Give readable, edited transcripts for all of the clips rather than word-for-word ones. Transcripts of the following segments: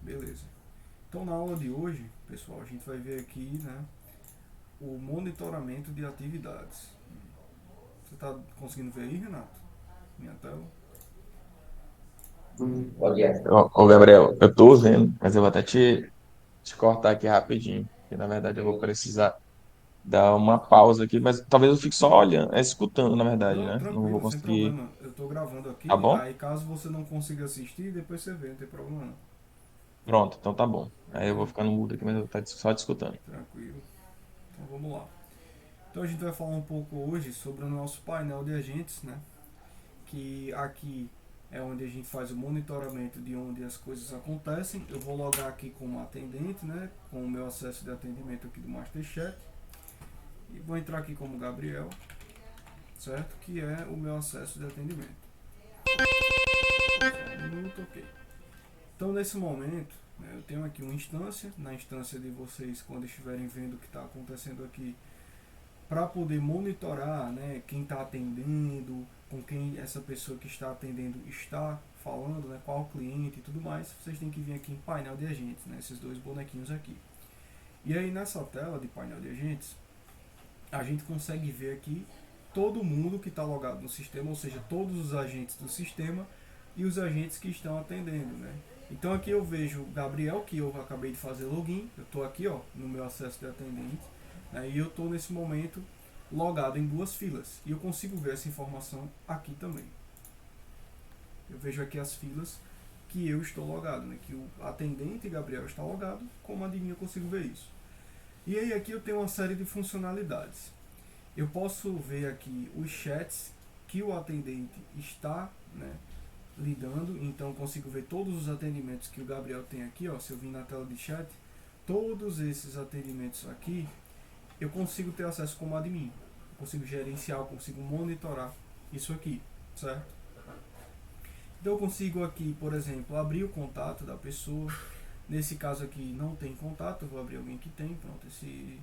Beleza. Então na aula de hoje, pessoal, a gente vai ver aqui, né, o monitoramento de atividades. Você está conseguindo ver aí, Renato? Minha tela? Ô, Gabriel, eu tô vendo, mas eu vou até te cortar aqui rapidinho, porque na verdade eu vou precisar dar uma pausa aqui, mas talvez eu fique só olhando, escutando, na verdade, Não, né? Não vou tranquilo, sem conseguir. problema. Eu estou gravando Tá aqui, bom? aí caso você não consiga assistir, depois você vê, não tem problema não. Pronto, então tá bom. Aí eu vou Beleza? ficar no mudo aqui, mas eu vou estar só te escutando. Tranquilo. Então vamos lá. Então a gente vai falar um pouco hoje sobre o nosso painel de agentes, né? Que aqui é onde a gente faz o monitoramento de onde as coisas acontecem. Eu vou logar aqui como atendente, né? Com o meu acesso de atendimento aqui do MasterChat. E vou entrar aqui como Gabriel, certo? Que é o meu acesso de atendimento. Só um minuto, ok. Então nesse momento, né, eu tenho aqui uma instância, na instância de vocês quando estiverem vendo o que está acontecendo aqui, para poder monitorar, né, quem está atendendo, com quem essa pessoa que está atendendo está falando, né, qual cliente e tudo mais, vocês têm que vir aqui em painel de agentes, né, esses dois bonequinhos aqui. E aí nessa tela de painel de agentes, a gente consegue ver aqui todo mundo que está logado no sistema, ou seja, todos os agentes do sistema e os agentes que estão atendendo, né? Então aqui eu vejo o Gabriel, que eu acabei de fazer login, eu estou aqui ó, no meu acesso de atendente, né, e eu estou nesse momento logado em duas filas. E eu consigo ver essa informação aqui também. Eu vejo aqui as filas que eu estou logado, né, que o atendente Gabriel está logado, como admin eu consigo ver isso. E aí aqui eu tenho uma série de funcionalidades. Eu posso ver aqui os chats que o atendente está, né, lidando, então consigo ver todos os atendimentos que o Gabriel tem aqui, ó, se eu vir na tela de chat, todos esses atendimentos aqui, eu consigo ter acesso como admin, eu consigo gerenciar, eu consigo monitorar isso aqui, certo? Então eu consigo aqui, por exemplo, abrir o contato da pessoa, nesse caso aqui não tem contato, eu vou abrir alguém que tem, pronto, esse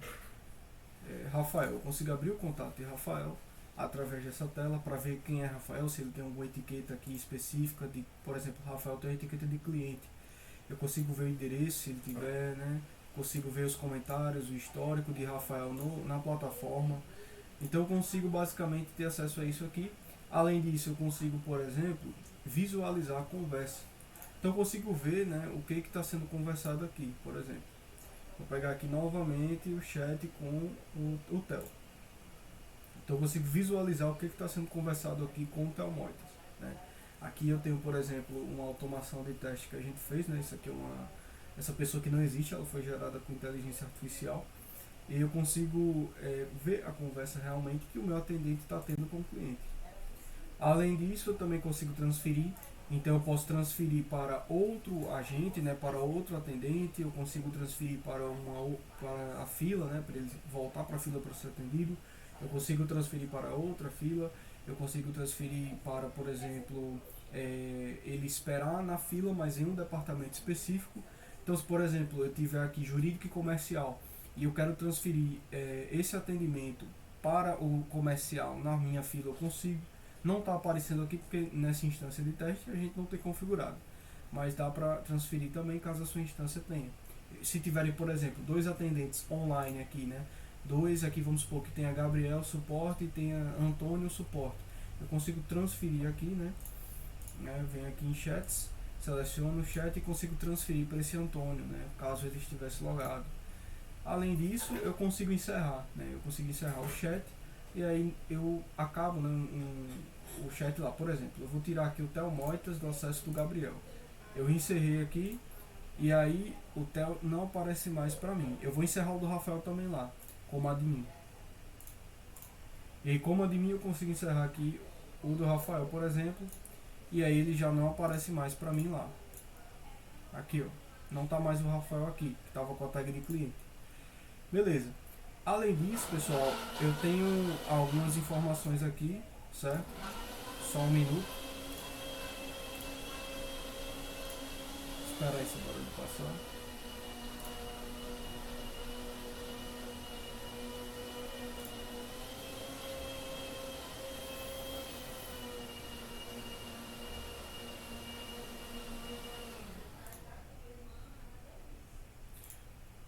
Rafael. Eu consigo abrir o contato de Rafael através dessa tela para ver quem é Rafael, se ele tem alguma etiqueta aqui específica, de, por exemplo, Rafael tem uma etiqueta de cliente. Eu consigo ver o endereço, se ele tiver, né? Consigo ver os comentários, o histórico de Rafael na plataforma. Então eu consigo basicamente ter acesso a isso aqui. Além disso, eu consigo, por exemplo, visualizar a conversa. Então eu consigo ver, né, o que está sendo conversado aqui, por exemplo. Vou pegar aqui novamente o chat com o Theo. Então eu consigo visualizar o que está sendo conversado aqui com o Theo Moitas, né? Aqui eu tenho, por exemplo, uma automação de teste que a gente fez, né? Isso aqui é essa pessoa que não existe, ela foi gerada com inteligência artificial. E eu consigo ver a conversa realmente que o meu atendente está tendo com o cliente. Além disso, eu também consigo transferir. Então eu posso transferir para outro agente, né, para outro atendente, eu consigo transferir para a fila, né, para ele voltar para a fila para ser atendido. Eu consigo transferir para outra fila, eu consigo transferir para, por exemplo, ele esperar na fila, mas em um departamento específico. Então, se por exemplo eu tiver aqui jurídico e comercial e eu quero transferir esse atendimento para o comercial na minha fila, eu consigo. Não está aparecendo aqui porque nessa instância de teste a gente não tem configurado, mas dá para transferir também caso a sua instância tenha. Se tiverem, por exemplo, dois atendentes online aqui, né? Dois aqui, vamos supor que tenha Gabriel suporte e tenha Antônio suporte. Eu consigo transferir aqui, né? Venho aqui em chats, seleciono o chat e consigo transferir para esse Antônio, né? Caso ele estivesse logado. Além disso, eu consigo encerrar, né? Eu consigo encerrar o chat e aí eu acabo, né, o chat lá. Por exemplo, eu vou tirar aqui o Theo Moitas do acesso do Gabriel. Eu encerrei aqui e aí o Theo não aparece mais para mim. Eu vou encerrar o do Rafael também lá, como admin. E aí, como admin, eu consigo encerrar aqui o do Rafael, por exemplo, e aí ele já não aparece mais para mim lá. Aqui, ó. Não tá mais o Rafael aqui, que estava com a tag de cliente. Beleza. Além disso, pessoal, eu tenho algumas informações aqui, certo? Só um minuto. Esperar esse barulho passar.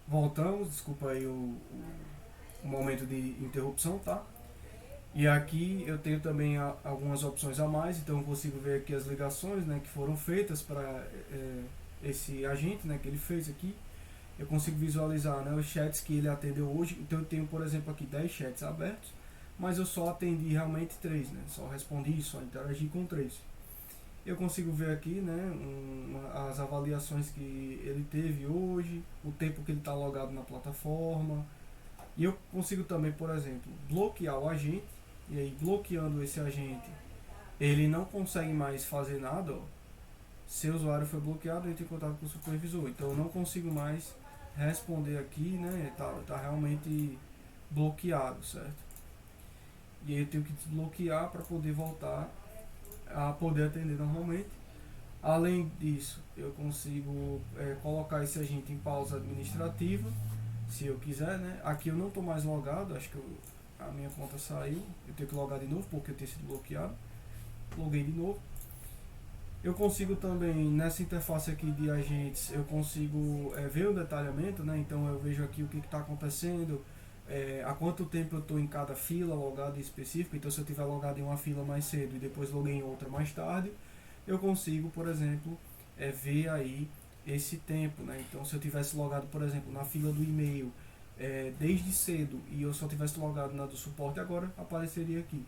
Voltamos, desculpa aí o momento de interrupção, tá? E aqui eu tenho também algumas opções a mais, então eu consigo ver aqui as ligações, né, que foram feitas para esse agente, né, que ele fez aqui. Eu consigo visualizar, né, os chats que ele atendeu hoje. Então eu tenho, por exemplo, aqui 10 chats abertos, mas eu só atendi realmente 3, né? Só respondi, só interagi com 3. Eu consigo ver aqui, né, as avaliações que ele teve hoje, o tempo que ele está logado na plataforma. E eu consigo também, por exemplo, bloquear o agente. E aí, bloqueando esse agente, ele não consegue mais fazer nada. Ó. Se o usuário foi bloqueado, entre em contato com o supervisor. Então eu não consigo mais responder aqui, né? Tá realmente bloqueado, certo? E aí eu tenho que desbloquear para poder voltar a poder atender normalmente. Além disso, eu consigo colocar esse agente em pausa administrativa, se eu quiser, né? Aqui eu não estou mais logado, acho que a minha conta saiu, eu tenho que logar de novo porque eu tenho sido bloqueado. Loguei de novo. Eu consigo também, nessa interface aqui de agentes, eu consigo ver o detalhamento, né? Então eu vejo aqui o que está acontecendo, há quanto tempo eu estou em cada fila logado em específico. Então se eu tiver logado em uma fila mais cedo e depois loguei em outra mais tarde, eu consigo, por exemplo, ver aí esse tempo, né? Então se eu tivesse logado, por exemplo, na fila do e-mail desde cedo e eu só tivesse logado na do suporte agora, apareceria aqui.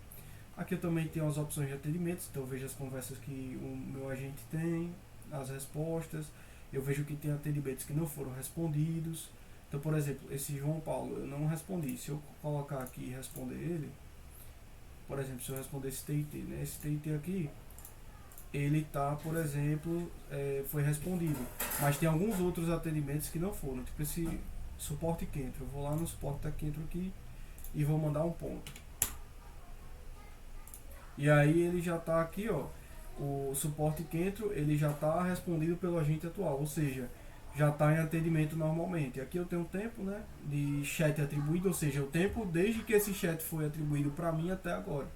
Aqui eu também tenho as opções de atendimentos, então eu vejo as conversas que o meu agente tem, as respostas, eu vejo que tem atendimentos que não foram respondidos. Então, por exemplo, esse João Paulo, eu não respondi. Se eu colocar aqui e responder ele, por exemplo, se eu responder esse TIT, né? Esse TIT aqui, ele tá, por exemplo, foi respondido. Mas tem alguns outros atendimentos que não foram, tipo esse suporte Kentro. Eu vou lá no suporte da Kentro aqui e vou mandar um ponto. E aí ele já está aqui, ó, o suporte Kentro, ele já está respondido pelo agente atual, ou seja, já está em atendimento normalmente. Aqui eu tenho um tempo, né, de chat atribuído, ou seja, o tempo desde que esse chat foi atribuído para mim até agora.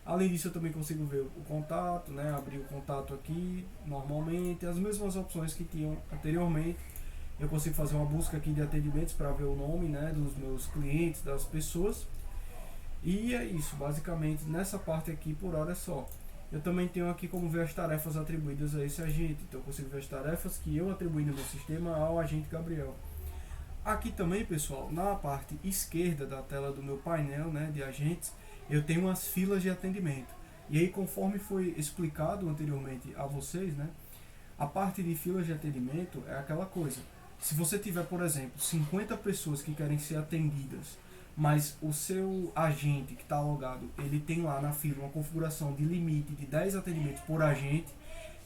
Além disso, eu também consigo ver o contato, né, abrir o contato aqui normalmente, as mesmas opções que tinham anteriormente. Eu consigo fazer uma busca aqui de atendimentos para ver o nome, né, dos meus clientes, das pessoas. E é isso, basicamente nessa parte aqui por hora é só. Eu também tenho aqui como ver as tarefas atribuídas a esse agente, então eu consigo ver as tarefas que eu atribuí no meu sistema ao agente Gabriel. Aqui também, pessoal, na parte esquerda da tela do meu painel, né, de agentes, eu tenho umas filas de atendimento. E aí, conforme foi explicado anteriormente a vocês, né, a parte de filas de atendimento é aquela coisa. Se você tiver, por exemplo, 50 pessoas que querem ser atendidas, mas o seu agente que está logado, ele tem lá na fila uma configuração de limite de 10 atendimentos por agente,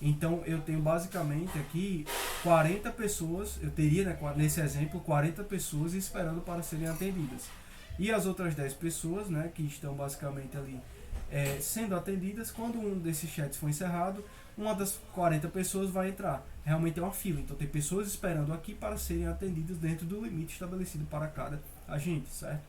então eu tenho basicamente aqui 40 pessoas, eu teria, né, nesse exemplo 40 pessoas esperando para serem atendidas. E as outras 10 pessoas, né, que estão basicamente ali sendo atendidas, quando um desses chats for encerrado, uma das 40 pessoas vai entrar. Realmente é uma fila, então tem pessoas esperando aqui para serem atendidas dentro do limite estabelecido para cada agente, certo?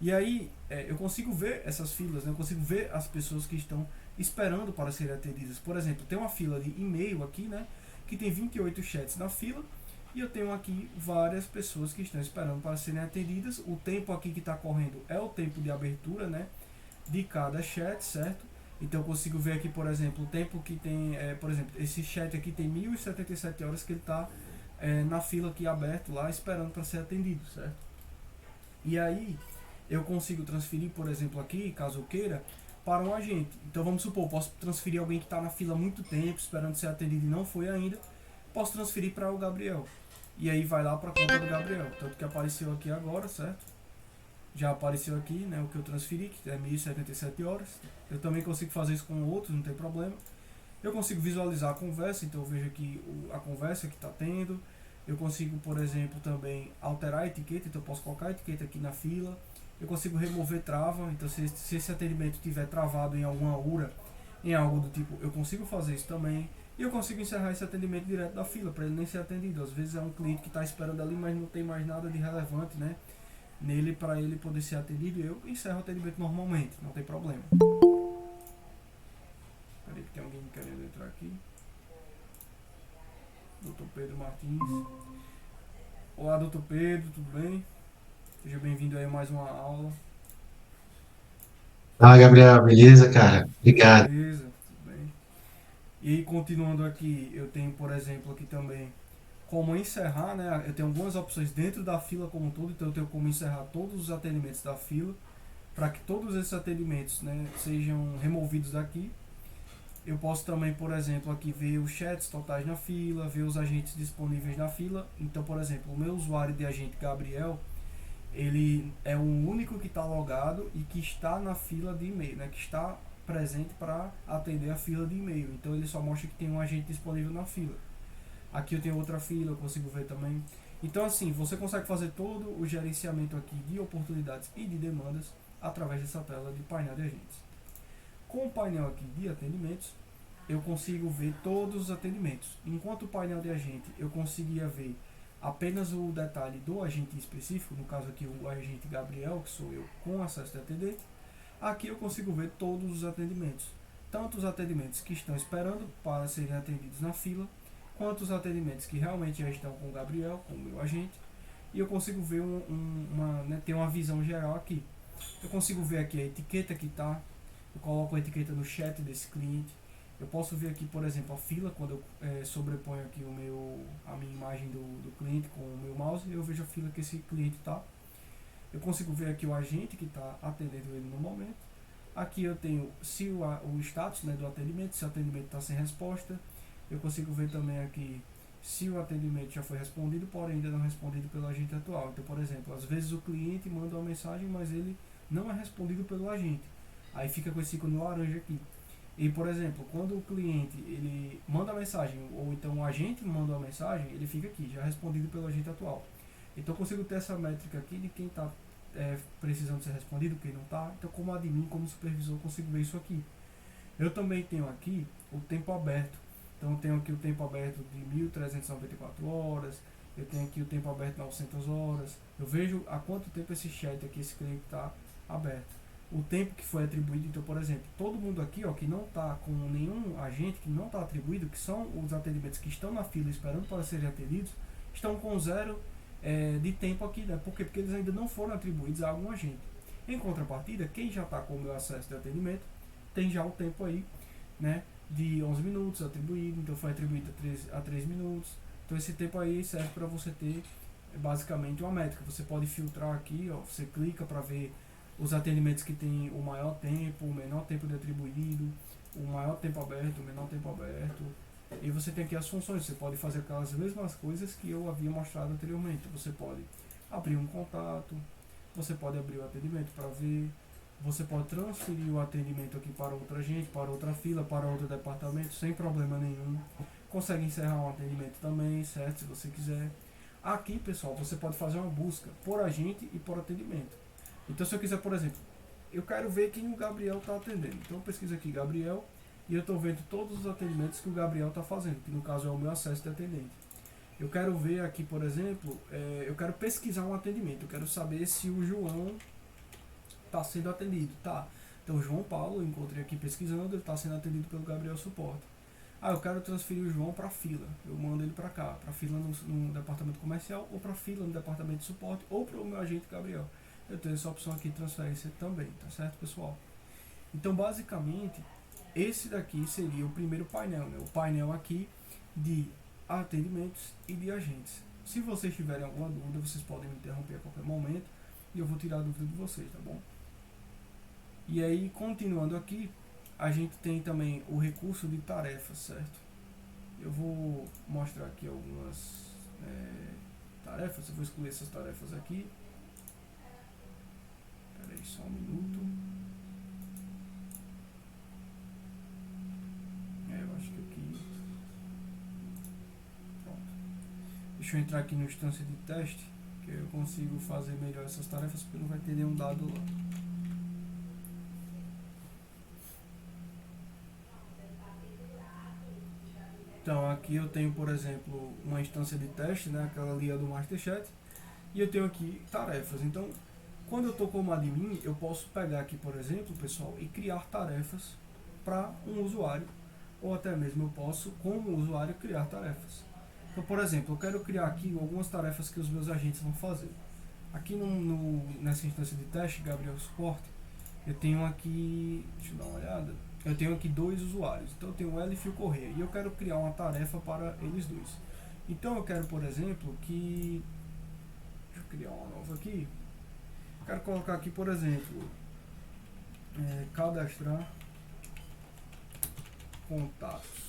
E aí eu consigo ver essas filas, né? Eu consigo ver as pessoas que estão esperando para serem atendidas. Por exemplo, tem uma fila de e-mail aqui, né? Que tem 28 chats na fila. E eu tenho aqui várias pessoas que estão esperando para serem atendidas. O tempo aqui que está correndo é o tempo de abertura, né? De cada chat, certo? Então eu consigo ver aqui, por exemplo, o tempo que tem, por exemplo, esse chat aqui tem 1077 horas que ele está na fila aqui aberto lá, esperando para ser atendido, certo? E aí eu consigo transferir, por exemplo, aqui, caso eu queira, para um agente. Então vamos supor, eu posso transferir alguém que está na fila há muito tempo, esperando ser atendido e não foi ainda, posso transferir para o Gabriel. E aí vai lá para a conta do Gabriel. Tanto que apareceu aqui agora, certo? Já apareceu aqui, né, o que eu transferi, que é 1077 horas. Eu também consigo fazer isso com outros, não tem problema. Eu consigo visualizar a conversa, então eu vejo aqui a conversa que está tendo. Eu consigo, por exemplo, também alterar a etiqueta, então eu posso colocar a etiqueta aqui na fila. Eu consigo remover trava, então se esse atendimento estiver travado em alguma URA, em algo do tipo, eu consigo fazer isso também. E eu consigo encerrar esse atendimento direto da fila, para ele nem ser atendido. Às vezes é um cliente que está esperando ali, mas não tem mais nada de relevante, né, nele para ele poder ser atendido. Eu encerro o atendimento normalmente, não tem problema. Peraí que tem alguém querendo entrar aqui. Dr. Pedro Martins. Olá, doutor Pedro, tudo bem? Seja bem-vindo aí a mais uma aula. Fala, Gabriel, beleza, cara? Obrigado. Beleza, tudo bem. E aí, continuando aqui, eu tenho, por exemplo, aqui também como encerrar, né? Eu tenho algumas opções dentro da fila como um todo, então eu tenho como encerrar todos os atendimentos da fila, para que todos esses atendimentos, né, sejam removidos daqui. Eu posso também, por exemplo, aqui ver os chats totais na fila, ver os agentes disponíveis na fila. Então, por exemplo, o meu usuário de agente Gabriel, ele é o único que está logado e que está na fila de e-mail, né? Que está presente para atender a fila de e-mail. Então ele só mostra que tem um agente disponível na fila. Aqui eu tenho outra fila, eu consigo ver também. Então assim, você consegue fazer todo o gerenciamento aqui de oportunidades e de demandas através dessa tela de painel de agentes. Com o painel aqui de atendimentos, eu consigo ver todos os atendimentos. Enquanto o painel de agente eu conseguia ver apenas o detalhe do agente específico, no caso aqui o agente Gabriel, que sou eu com acesso de atendente, aqui eu consigo ver todos os atendimentos. Tanto os atendimentos que estão esperando para serem atendidos na fila, quanto os atendimentos que realmente já estão com o Gabriel, com o meu agente, e eu consigo ver ter uma visão geral aqui. Eu consigo ver aqui a etiqueta que está, eu coloco a etiqueta no chat desse cliente. Eu posso ver aqui, por exemplo, a fila, quando eu sobreponho aqui a minha imagem do cliente com o meu mouse, eu vejo a fila que esse cliente está. Eu consigo ver aqui o agente que está atendendo ele no momento. Aqui eu tenho se o status, né, do atendimento, se o atendimento está sem resposta. Eu consigo ver também aqui se o atendimento já foi respondido, porém ainda não respondido pelo agente atual. Então, por exemplo, às vezes o cliente manda uma mensagem, mas ele não é respondido pelo agente. Aí fica com esse ícone laranja aqui. E, por exemplo, quando o cliente ele manda a mensagem, ou então o agente manda uma mensagem, ele fica aqui, já respondido pelo agente atual. Então eu consigo ter essa métrica aqui de quem está precisando ser respondido, quem não está. Então, como admin, como supervisor, eu consigo ver isso aqui. Eu também tenho aqui o tempo aberto. Então, eu tenho aqui o tempo aberto de 1394 horas. Eu tenho aqui o tempo aberto de 900 horas. Eu vejo há quanto tempo esse chat aqui, esse cliente está aberto. O tempo que foi atribuído. Então, por exemplo, todo mundo aqui, ó, que não está com nenhum agente, que não está atribuído, que são os atendimentos que estão na fila esperando para serem atendidos, estão com zero de tempo aqui, né? Por quê? Porque eles ainda não foram atribuídos a algum agente. Em contrapartida, quem já está com o meu acesso de atendimento tem já o tempo aí, né, de 11 minutos atribuído, então foi atribuído a 3 minutos. Então esse tempo aí serve para você ter basicamente uma métrica. Você pode filtrar aqui, ó, você clica para ver os atendimentos que tem o maior tempo, o menor tempo de atribuído, o maior tempo aberto, o menor tempo aberto. E você tem aqui as funções, você pode fazer aquelas mesmas coisas que eu havia mostrado anteriormente. Você pode abrir um contato, você pode abrir o atendimento para ver, você pode transferir o atendimento aqui para outra gente, para outra fila, para outro departamento, sem problema nenhum. Consegue encerrar um atendimento também, certo? Se você quiser. Aqui, pessoal, você pode fazer uma busca por agente e por atendimento. Então, se eu quiser, por exemplo, eu quero ver quem o Gabriel está atendendo. Então, eu pesquiso aqui Gabriel e eu estou vendo todos os atendimentos que o Gabriel está fazendo, que no caso é o meu acesso de atendente. Eu quero ver aqui, por exemplo, eu quero pesquisar um atendimento. Eu quero saber se o João está sendo atendido. Tá. Então, o João Paulo, eu encontrei aqui pesquisando, ele está sendo atendido pelo Gabriel Suporte. Ah, eu quero transferir o João para a fila. Eu mando ele para cá, para a fila no departamento comercial, ou para a fila no departamento de suporte, ou para o meu agente Gabriel. Eu tenho essa opção aqui de transferência também, tá certo, pessoal? Então, basicamente, esse daqui seria o primeiro painel, né? O painel aqui de atendimentos e de agentes. Se vocês tiverem alguma dúvida, vocês podem me interromper a qualquer momento e eu vou tirar a dúvida de vocês, tá bom? E aí, continuando aqui, a gente tem também o recurso de tarefas, certo? Eu vou mostrar aqui algumas tarefas, eu vou excluir essas tarefas aqui. Espera aí só um minuto. Eu acho que aqui... Pronto. Deixa eu entrar aqui no instância de teste, que eu consigo fazer melhor essas tarefas, porque não vai ter nenhum dado lá. Então aqui eu tenho, por exemplo, uma instância de teste, né, aquela ali é do MasterChat, e eu tenho aqui tarefas. Então, quando eu estou como admin, eu posso pegar aqui, por exemplo, pessoal, e criar tarefas para um usuário, ou até mesmo eu posso, como usuário, criar tarefas. Então, por exemplo, eu quero criar aqui algumas tarefas que os meus agentes vão fazer. Aqui nessa instância de teste, Gabriel Suporte, eu tenho aqui, deixa eu dar uma olhada, eu tenho aqui dois usuários. Então eu tenho o Elif e o Correia, e eu quero criar uma tarefa para eles dois. Então eu quero, por exemplo, que... Deixa eu criar uma nova aqui. Eu quero colocar aqui, por exemplo, cadastrar contatos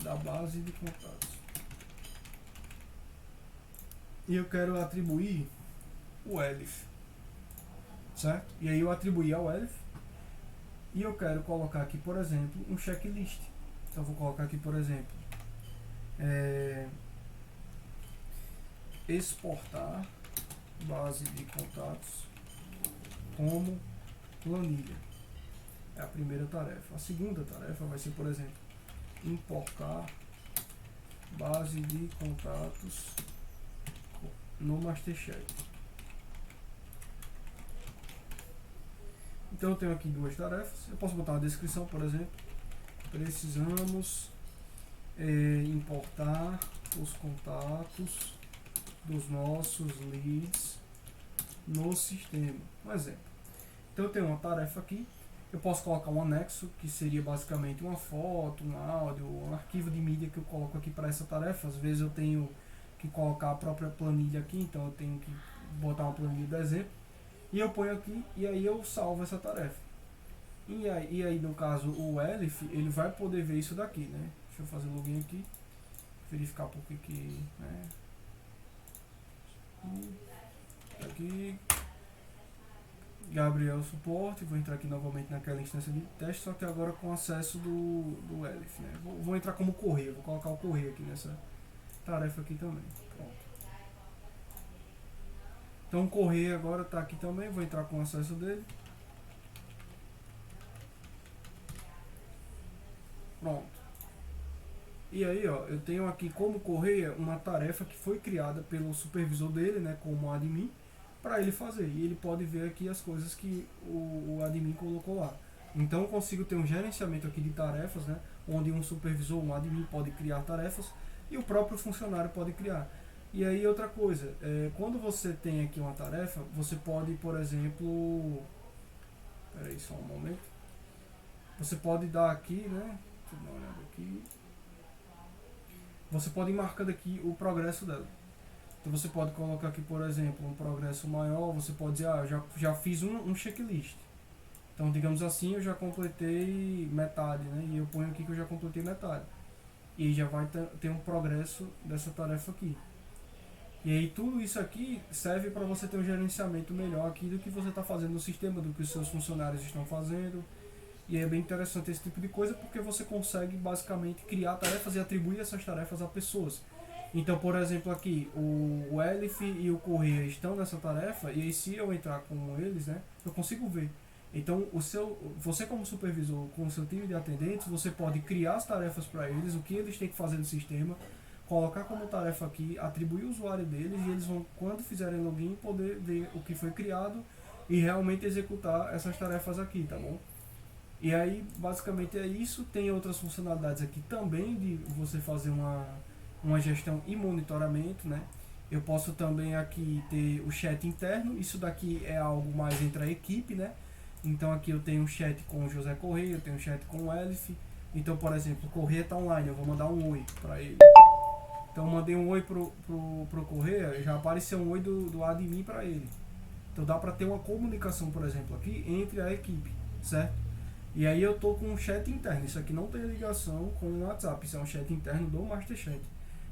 da base de contatos. E eu quero atribuir o Elif, certo? E aí eu atribuí ao Elif e eu quero colocar aqui, por exemplo, um checklist. Então eu vou colocar aqui, por exemplo, exportar base de contatos como planilha. É a primeira tarefa. A segunda tarefa vai ser, por exemplo, importar base de contatos no Masterchef. Então eu tenho aqui duas tarefas. Eu posso botar uma descrição, por exemplo. Precisamos importar os contatos dos nossos leads no sistema. Um exemplo. Então eu tenho uma tarefa aqui. Eu posso colocar um anexo, que seria basicamente uma foto, um áudio, um arquivo de mídia que eu coloco aqui para essa tarefa. Às vezes eu tenho que colocar a própria planilha aqui, então eu tenho que botar uma planilha de exemplo. E eu ponho aqui e aí eu salvo essa tarefa. E aí no caso o Elif, ele vai poder ver isso daqui, né? Deixa eu fazer login aqui, verificar por que né? Aqui Gabriel Suporte, vou entrar aqui novamente naquela instância de teste, só que agora com acesso do Elif, né? Vou entrar como correio, vou colocar o correio aqui nessa tarefa aqui também. Pronto. Então o correio agora está aqui também, vou entrar com acesso dele. Pronto. E aí, ó, eu tenho aqui como correia uma tarefa que foi criada pelo supervisor dele, né, como admin, para ele fazer. E ele pode ver aqui as coisas que o admin colocou lá. Então eu consigo ter um gerenciamento aqui de tarefas, né, onde um supervisor, um admin pode criar tarefas e o próprio funcionário pode criar. E aí outra coisa, quando você tem aqui uma tarefa, você pode, por exemplo, peraí só um momento, você pode dar aqui, né, deixa eu dar uma olhada aqui, você pode ir marcando aqui o progresso dela. Então você pode colocar aqui, por exemplo, um progresso maior, você pode dizer, já fiz um checklist. Então, digamos assim, eu já completei metade, né? E eu ponho aqui que eu já completei metade. E aí já vai ter um progresso dessa tarefa aqui. E aí tudo isso aqui serve para você ter um gerenciamento melhor aqui do que você está fazendo no sistema, do que os seus funcionários estão fazendo. E é bem interessante esse tipo de coisa porque você consegue basicamente criar tarefas e atribuir essas tarefas a pessoas. Então, por exemplo, aqui o Elif e o Correia estão nessa tarefa e aí se eu entrar com eles, né, eu consigo ver. Então, você como supervisor com o seu time de atendentes, você pode criar as tarefas para eles, o que eles têm que fazer no sistema, colocar como tarefa aqui, atribuir o usuário deles e eles vão, quando fizerem login, poder ver o que foi criado e realmente executar essas tarefas aqui, tá bom? E aí, basicamente é isso. Tem outras funcionalidades aqui também de você fazer uma gestão e monitoramento, né? Eu posso também aqui ter o chat interno. Isso daqui é algo mais entre a equipe, né? Então aqui eu tenho um chat com o José Correia, eu tenho um chat com o Elif. Então, por exemplo, o Correia está online, eu vou mandar um oi para ele. Então eu mandei um oi pro Correia, já apareceu um oi do admin para ele. Então dá para ter uma comunicação, por exemplo, aqui entre a equipe, certo? E aí eu tô com um chat interno. Isso aqui não tem ligação com o WhatsApp. Isso é um chat interno do Masterchat.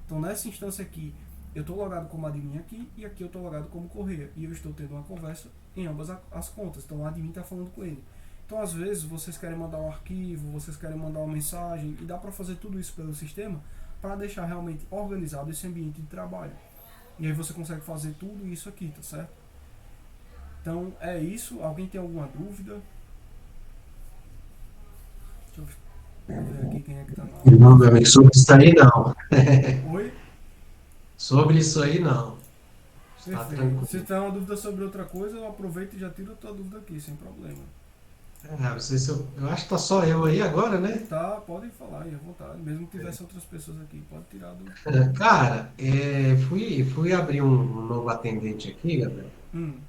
Então nessa instância aqui, eu estou logado como admin aqui e aqui eu estou logado como correia. E eu estou tendo uma conversa em ambas as contas. Então o admin está falando com ele. Então às vezes vocês querem mandar um arquivo, vocês querem mandar uma mensagem e dá para fazer tudo isso pelo sistema para deixar realmente organizado esse ambiente de trabalho. E aí você consegue fazer tudo isso aqui, tá certo? Então é isso. Alguém tem alguma dúvida? Deixa eu ver aqui quem é que tá na Não, meu amigo, sobre isso aí não. Oi? Sobre isso aí não. Está Perfeito. tranquilo. Se tiver uma dúvida sobre outra coisa, eu aproveito e já tiro a tua dúvida aqui, sem problema. Não sei se eu acho que tá só eu aí agora, né? Tá, podem falar aí à vontade. Mesmo que tivesse outras pessoas aqui, pode tirar do. Cara, fui abrir um novo atendente aqui, Gabriel. Hum,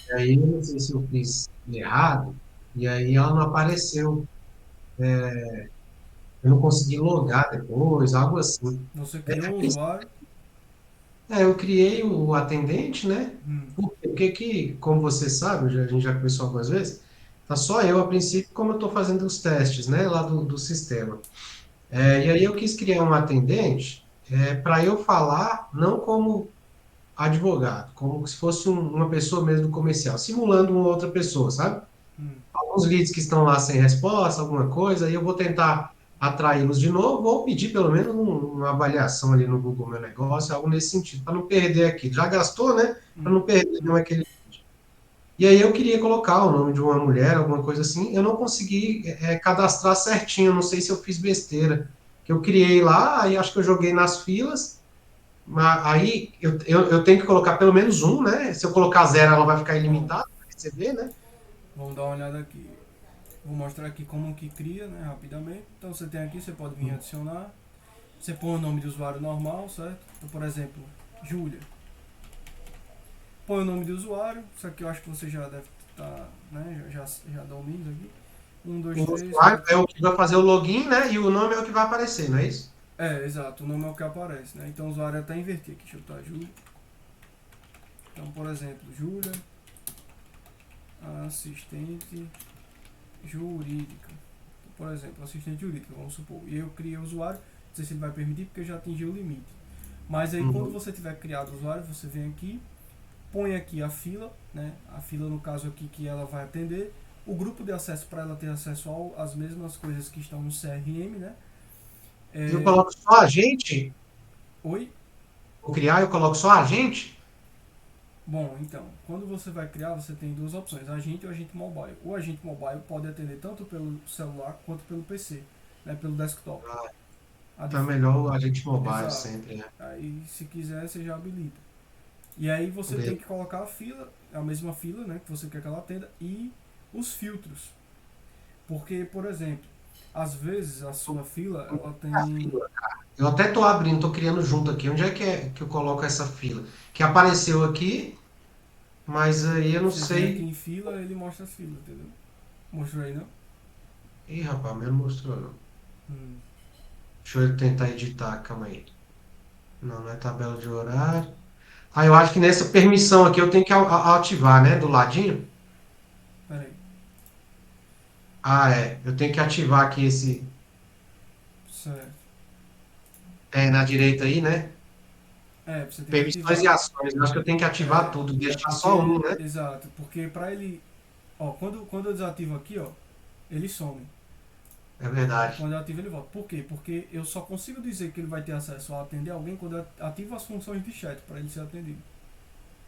E aí eu não sei se eu fiz errado, e aí ela não apareceu. Eu não consegui logar depois, algo assim. você criou um usuário. Eu criei o atendente, né? Hum, Porque que, como você sabe, a gente já conversou algumas vezes, tá só eu a princípio, como eu estou fazendo os testes, né, lá do sistema. E aí eu quis criar um atendente para eu falar, não como advogado, como se fosse uma pessoa mesmo do comercial, simulando uma outra pessoa, sabe? hum, Alguns leads que estão lá sem resposta, alguma coisa, aí eu vou tentar atraí-los de novo, ou pedir pelo menos uma avaliação ali no Google Meu Negócio, algo nesse sentido, para não perder aqui. Já gastou, né? Para hum, não perder não hum. aquele. E aí eu queria colocar o nome de uma mulher, alguma coisa assim, eu não consegui cadastrar certinho, não sei se eu fiz besteira. Que eu criei lá, aí acho que eu joguei nas filas, mas aí eu tenho que colocar pelo menos um, né? Se eu colocar zero, ela vai ficar Ó, ilimitada para receber, né? vamos dar uma olhada aqui. Vou mostrar aqui como que cria, né, rapidamente. Então você tem aqui, você pode vir adicionar. Você põe o nome de usuário normal, certo? Então, por exemplo, Júlia. Põe o nome de usuário. Isso aqui eu acho que você já deve estar, né, já domina aqui. Um, O dois, três, usuário quatro. é o que vai fazer o login, né? E o nome é o que vai aparecer, não é isso? É, exato, o nome é o que aparece, né? Então o usuário até inverter aqui. Deixa eu botar Júlia. Então, por exemplo, Júlia, assistente jurídica. Então, por exemplo, assistente jurídica, vamos supor. E eu criei o usuário, não sei se ele vai permitir porque eu já atingi o limite. Mas aí quando Uhum. você tiver criado o usuário, você vem aqui, põe aqui a fila, né? A fila no caso aqui que ela vai atender. O grupo de acesso para ela ter acesso às mesmas coisas que estão no CRM, né? Eu É, coloco só a gente, oi? vou criar, eu coloco só a gente. Bom, então, quando você vai criar, você tem duas opções, agente e o agente mobile. O agente mobile pode atender tanto pelo celular quanto pelo PC, né, pelo desktop. A Tá dif- melhor a gente mobile Exato. sempre, né? Aí, se quiser, você já habilita. E aí você tem Beleza. que colocar a fila, a mesma fila, né, que você quer que ela atenda, e os filtros. Porque, por exemplo, às vezes a sua fila, ela tem... Eu até tô abrindo, tô criando junto aqui. Onde é que eu coloco essa fila? Que apareceu aqui, mas aí eu não Você vem aqui sei. em fila, ele mostra as filas, entendeu? Mostrou aí, não? Ih, rapaz, meu não mostrou não. Hum. Deixa eu tentar editar, calma aí. Não, não é tabela de horário. Ah, eu acho que nessa permissão aqui eu tenho que ativar, né? Do ladinho. Pera aí. Ah, é. Eu tenho que ativar aqui esse. Certo. Na direita aí, né? É, você tem que Permissões e ativar. ações. Eu acho que eu tenho que ativar É, tudo, é deixar só um, porque, né? exato, porque pra ele, ó, quando eu desativo aqui, ó, ele some. É E verdade. quando eu ativo ele volta. Por quê? Porque eu só consigo dizer que ele vai ter acesso a atender alguém quando eu ativo as funções de chat para ele ser atendido.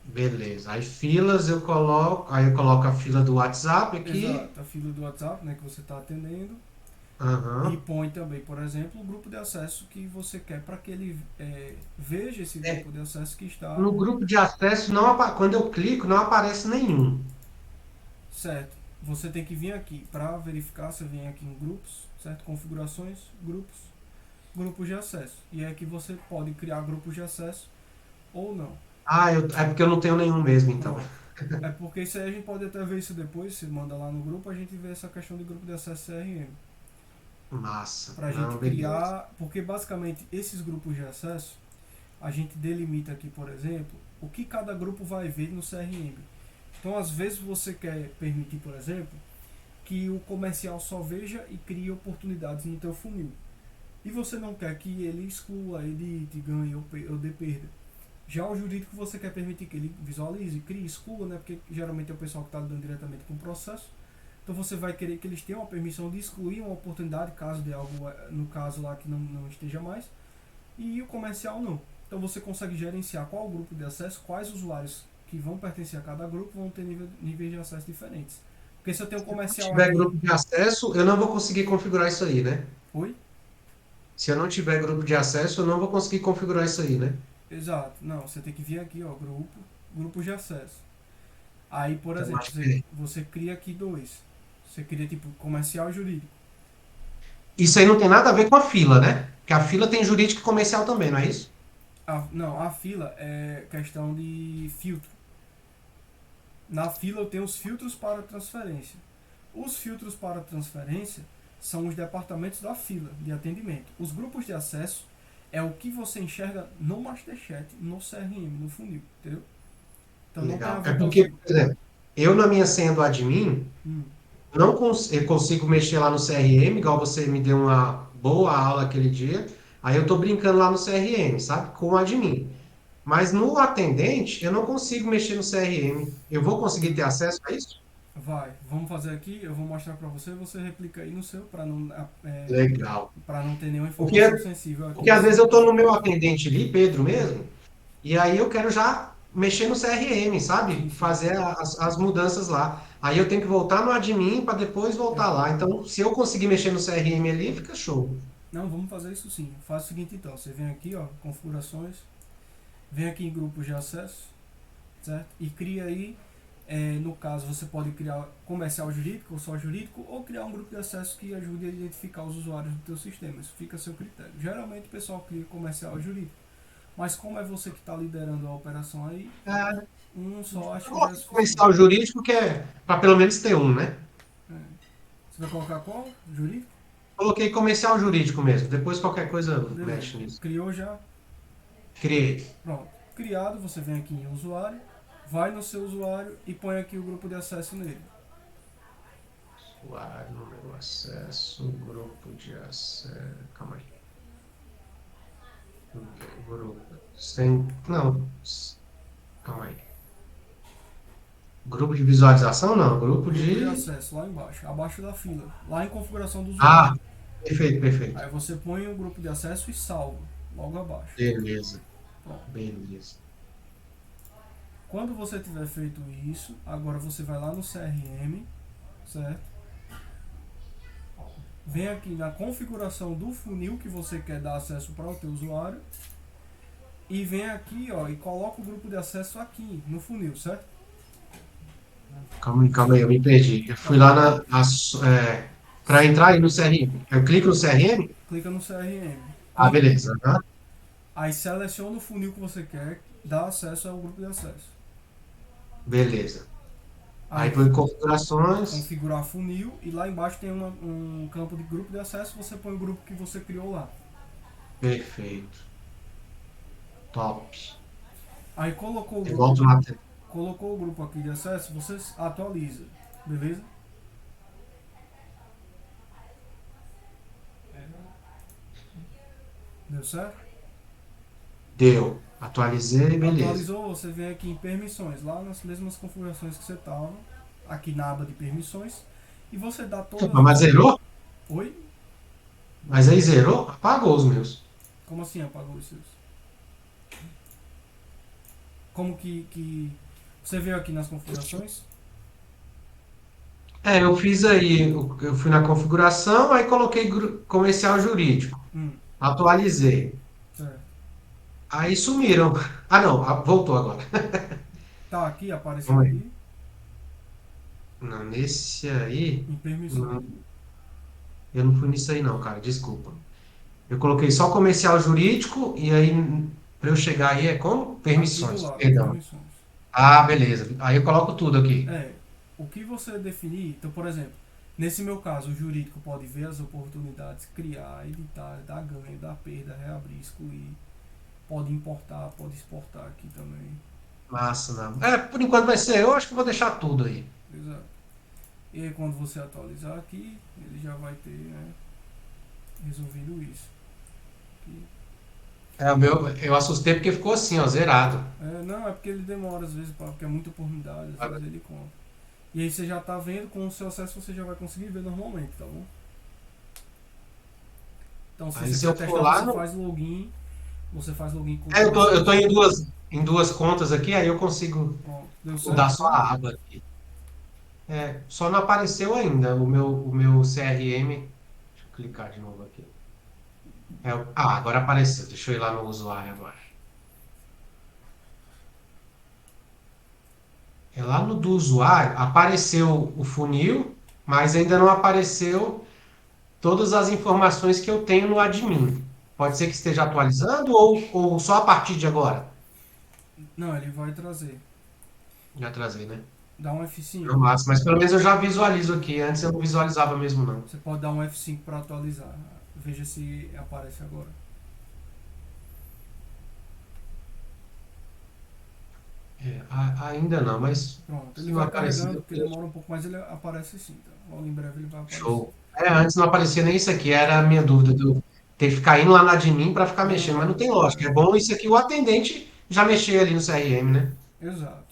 Beleza. Aí filas eu coloco. Aí eu coloco a fila do WhatsApp aqui. Exato, a fila do WhatsApp, né, que você está atendendo. E Aham. põe também, por exemplo, o grupo de acesso que você quer para que ele veja esse É, grupo de acesso que está no grupo de acesso, quando eu clico, não aparece nenhum. certo. Você tem que vir aqui para verificar, você vem aqui em grupos, certo? Configurações, grupos de acesso. E é que você pode criar grupos de acesso ou não. É porque eu não tenho nenhum mesmo, então. Pronto. É porque isso aí a gente pode até ver isso depois, se manda lá no grupo, a gente vê essa questão de grupo de acesso CRM. Massa. Pra gente Não, beleza. criar, porque basicamente esses grupos de acesso, a gente delimita aqui, por exemplo, o que cada grupo vai ver no CRM. Então, às vezes você quer permitir, por exemplo, que o comercial só veja e crie oportunidades no teu funil. E você não quer que ele exclua, edite, ganhe ou dê perda. Já o jurídico você quer permitir que ele visualize, crie, exclua, né? Porque geralmente é o pessoal que está lidando diretamente com o processo. Então você vai querer que eles tenham a permissão de excluir uma oportunidade caso de algo, no caso lá que não esteja mais. E o comercial não. Então você consegue gerenciar qual grupo de acesso, quais usuários que vão pertencer a cada grupo vão ter níveis de acesso diferentes. Porque se eu tenho um Se comercial tiver aqui... grupo de acesso, eu não vou conseguir configurar isso aí, né? Oi? Se eu não tiver grupo de acesso, eu não vou conseguir configurar isso aí, né? Exato. Não, você tem que vir aqui, ó, grupos de acesso. Aí, por Então, exemplo, acho que você cria aqui dois, Você cria tipo comercial e jurídico. Isso aí não tem nada a ver com a fila, né? Porque a fila tem jurídico e comercial também, não é isso? Não, a fila é questão de filtro. Na fila eu tenho os filtros para transferência. Os filtros para transferência são os departamentos da fila de atendimento. Os grupos de acesso é o que você enxerga no Masterchat, no CRM, no funil, entendeu? Então não tem a Legal. É ver com a porque, fila. por exemplo, eu na minha senha do admin, Hum, eu consigo mexer lá no CRM, igual você me deu uma boa aula aquele dia. Aí eu tô brincando lá no CRM, sabe? Com o admin. Mas no atendente, eu não consigo mexer no CRM. Eu vou conseguir ter acesso a isso? vai, vamos fazer aqui, eu vou mostrar para você, você replica aí no seu Legal. para não ter nenhuma Porque, informação sensível aqui porque no às vezes seu. eu tô no meu atendente ali, Pedro mesmo, e aí eu quero já mexer no CRM, Sim, sabe? sim. Fazer as mudanças lá. Aí eu tenho que voltar no admin para depois voltar lá. Perfeito. Então, se eu conseguir mexer no CRM ali, fica show. Não, vamos fazer isso sim. Faz o seguinte então, você vem aqui, ó, configurações, vem aqui em grupos de acesso, certo? E cria aí, no caso, você pode criar comercial jurídico ou só jurídico, ou criar um grupo de acesso que ajude a identificar os usuários do teu sistema. Isso fica a seu critério. Geralmente o pessoal cria comercial jurídico, mas como é você que está liderando a operação aí, É, um só acho eu que já é coloquei suficiente. comercial jurídico, que é para pelo menos ter um, né? É. Você vai colocar qual? Jurídico? Coloquei comercial jurídico mesmo. Depois qualquer coisa Beleza. mexe nisso. Criou já? Criei. Pronto. Criado, você vem aqui em usuário, vai no seu usuário e põe aqui o grupo de acesso nele. Usuário, número, acesso, grupo de acesso. Calma aí. Grupo. Sem. Não. Calma aí. Grupo de visualização? Não. Grupo Grupo de de. acesso, lá embaixo, abaixo da fila, lá em configuração do usuário. Ah, perfeito, perfeito. Aí você põe o grupo de acesso e salva, logo abaixo. Beleza. Pronto. Beleza. Quando você tiver feito isso, agora você vai lá no CRM, certo? Vem aqui na configuração do funil que você quer dar acesso para o teu usuário e vem aqui, ó, e coloca o grupo de acesso aqui no funil, certo? Calma aí, eu me perdi. Eu fui lá para entrar aí no CRM. Eu clico no CRM? Clica no CRM. Ah, Quando, beleza. Aham. aí seleciona o funil que você quer, dá acesso ao grupo de acesso. Beleza. Aí Aí vou em configurações. configurar funil e lá embaixo tem um campo de grupo de acesso, você põe o grupo que você criou lá. Perfeito. Top. Aí colocou o Eu grupo, volto lá. colocou o grupo aqui de acesso, você atualiza, beleza? Deu certo? Deu. Atualizei, beleza. Atualizou, você vem aqui em permissões, lá nas mesmas configurações que você estava, aqui na aba de permissões, e você dá todas Opa, mas as. zerou? Oi? Mas aí zerou? Apagou os meus. Como assim apagou os seus? Como que. Você veio aqui nas configurações? É, eu fiz aí, eu fui na configuração, aí coloquei comercial jurídico. Hum, Atualizei. certo. Aí sumiram. Ah, não, voltou agora. Tá aqui, apareceu Vamos aí. aqui, Não, nesse aí, em permissões. não, eu não fui nisso aí não, cara, desculpa. Eu coloquei só comercial jurídico e aí, para eu chegar aí é como? Aqui do Permissões, lado, perdão. permissões. Ah, beleza. Aí eu coloco tudo aqui. É, o que você definir, então, por exemplo, nesse meu caso, o jurídico pode ver as oportunidades, criar, editar, dar ganho, dar perda, reabrir, excluir, pode importar, pode exportar aqui também. Massa, não. É, por enquanto vai ser eu, acho que eu vou deixar tudo aí. Exato. E aí quando você atualizar aqui, ele já vai ter, né, resolvido isso. Aqui. É, o meu, eu assustei porque ficou assim, ó, zerado. Não, é porque ele demora às vezes, porque é muita oportunidade, às vezes ele conta. E aí você já tá vendo, com o seu acesso você já vai conseguir ver normalmente, tá bom? Então se Aí você se eu quer for testar, lá, você faz login com o teu eu tô acesso. em duas contas aqui, aí eu consigo Pronto, deu mudar certo só então? a aba aqui. É, só não apareceu ainda o meu CRM. Deixa eu clicar de novo aqui. Agora apareceu. Deixa eu ir lá no usuário agora. É lá no do usuário, apareceu o funil, mas ainda não apareceu todas as informações que eu tenho no admin. Pode ser que esteja atualizando ou só a partir de agora? Não, ele vai trazer. Já trazei, né? Dá um F5. Não, mas pelo menos eu já visualizo aqui. Antes eu não visualizava mesmo, não. Você pode dar um F5 para atualizar. Veja se aparece agora. Ainda não, mas Pronto, se ele não vai aparecer carregando, porque depois. demora um pouco, mas ele aparece sim. Tá? Logo em breve ele vai aparecer. Show. Antes não aparecia nem isso aqui, era a minha dúvida de eu ter que ficar indo lá na admin para ficar mexendo, mas não tem Não, lógica. É bom isso aqui, o atendente já mexer ali no CRM, né? exato.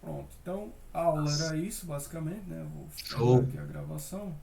Pronto, então a aula era isso, basicamente, né? Eu vou terminar Show. aqui a gravação.